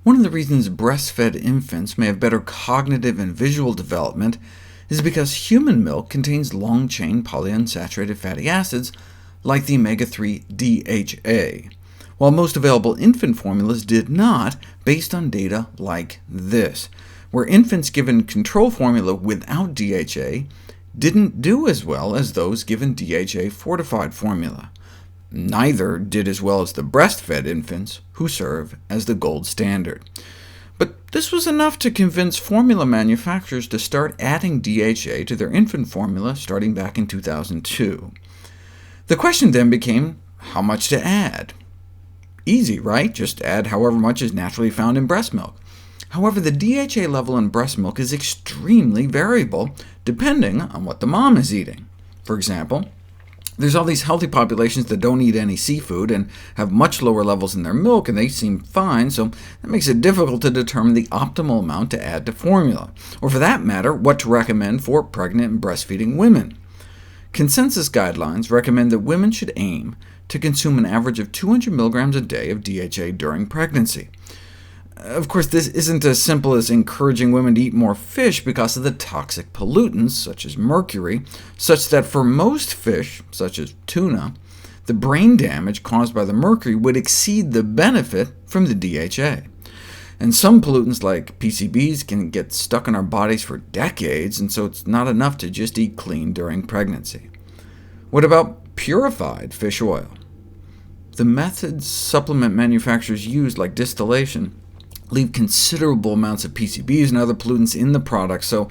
One of the reasons breastfed infants may have better cognitive and visual development is because human milk contains long-chain polyunsaturated fatty acids, like the omega-3 DHA, while most available infant formulas did not, based on data like this, where infants given control formula without DHA didn't do as well as those given DHA-fortified formula. Neither did as well as the breastfed infants, who serve as the gold standard. But this was enough to convince formula manufacturers to start adding DHA to their infant formula starting back in 2002. The question then became, how much to add? Easy, right? Just add however much is naturally found in breast milk. However, the DHA level in breast milk is extremely variable, depending on what the mom is eating. For example, there's all these healthy populations that don't eat any seafood and have much lower levels in their milk, and they seem fine, so that makes it difficult to determine the optimal amount to add to formula, or for that matter, what to recommend for pregnant and breastfeeding women. Consensus guidelines recommend that women should aim to consume an average of 200 mg a day of DHA during pregnancy. Of course, this isn't as simple as encouraging women to eat more fish because of the toxic pollutants, such as mercury, such that for most fish, such as tuna, the brain damage caused by the mercury would exceed the benefit from the DHA. And some pollutants, like PCBs, can get stuck in our bodies for decades, and so it's not enough to just eat clean during pregnancy. What about purified fish oil? The methods supplement manufacturers use, like distillation, leave considerable amounts of PCBs and other pollutants in the product, so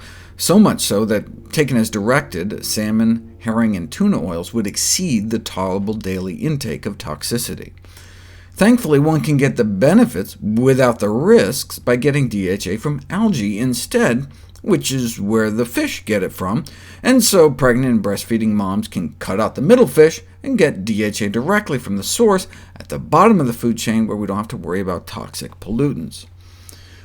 much so that, taken as directed, salmon, herring, and tuna oils would exceed the tolerable daily intake of toxicity. Thankfully, one can get the benefits without the risks by getting DHA from algae instead, which is where the fish get it from, and so pregnant and breastfeeding moms can cut out the middle fish and get DHA directly from the source at the bottom of the food chain, where we don't have to worry about toxic pollutants.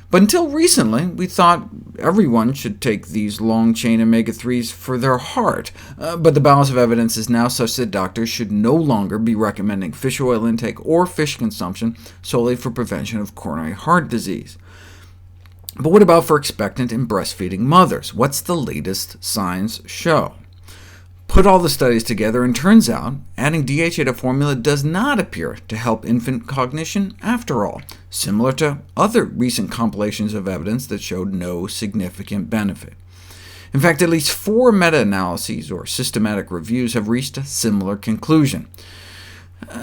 But until recently, we thought everyone should take these long-chain omega-3s for their heart, but the balance of evidence is now such that doctors should no longer be recommending fish oil intake or fish consumption solely for prevention of coronary heart disease. But what about for expectant and breastfeeding mothers? What's the latest science show? Put all the studies together, and turns out adding DHA to formula does not appear to help infant cognition after all, similar to other recent compilations of evidence that showed no significant benefit. In fact, at least 4 meta-analyses or systematic reviews have reached a similar conclusion.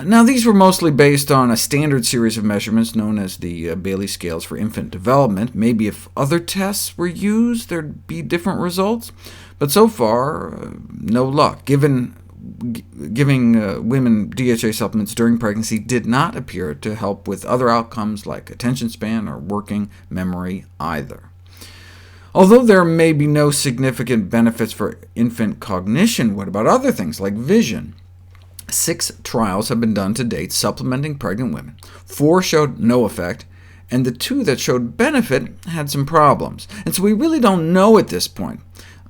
Now, these were mostly based on a standard series of measurements known as the Bailey scales for infant development. Maybe if other tests were used, there'd be different results, but so far, no luck. Giving women DHA supplements during pregnancy did not appear to help with other outcomes like attention span or working memory either. Although there may be no significant benefits for infant cognition, what about other things like vision? 6 trials have been done to date supplementing pregnant women. 4 showed no effect, and the 2 that showed benefit had some problems. And so we really don't know at this point.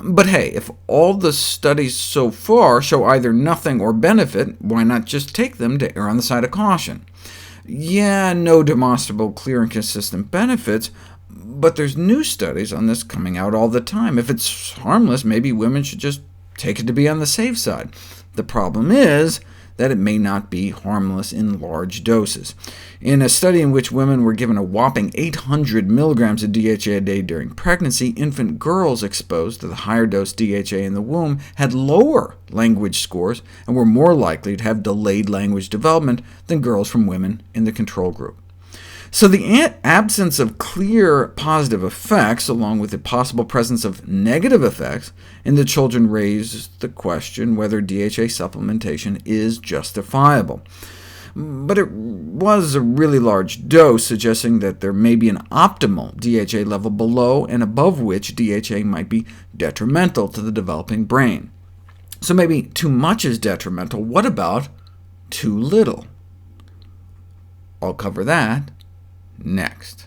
But hey, if all the studies so far show either nothing or benefit, why not just take them to err on the side of caution? Yeah, no demonstrable, clear, and consistent benefits, but there's new studies on this coming out all the time. If it's harmless, maybe women should just take it to be on the safe side. The problem is that it may not be harmless in large doses. In a study in which women were given a whopping 800 mg of DHA a day during pregnancy, infant girls exposed to the higher dose DHA in the womb had lower language scores and were more likely to have delayed language development than girls from women in the control group. So the absence of clear positive effects, along with the possible presence of negative effects in the children, raises the question whether DHA supplementation is justifiable. But it was a really large dose, suggesting that there may be an optimal DHA level below and above which DHA might be detrimental to the developing brain. So maybe too much is detrimental. What about too little? I'll cover that next.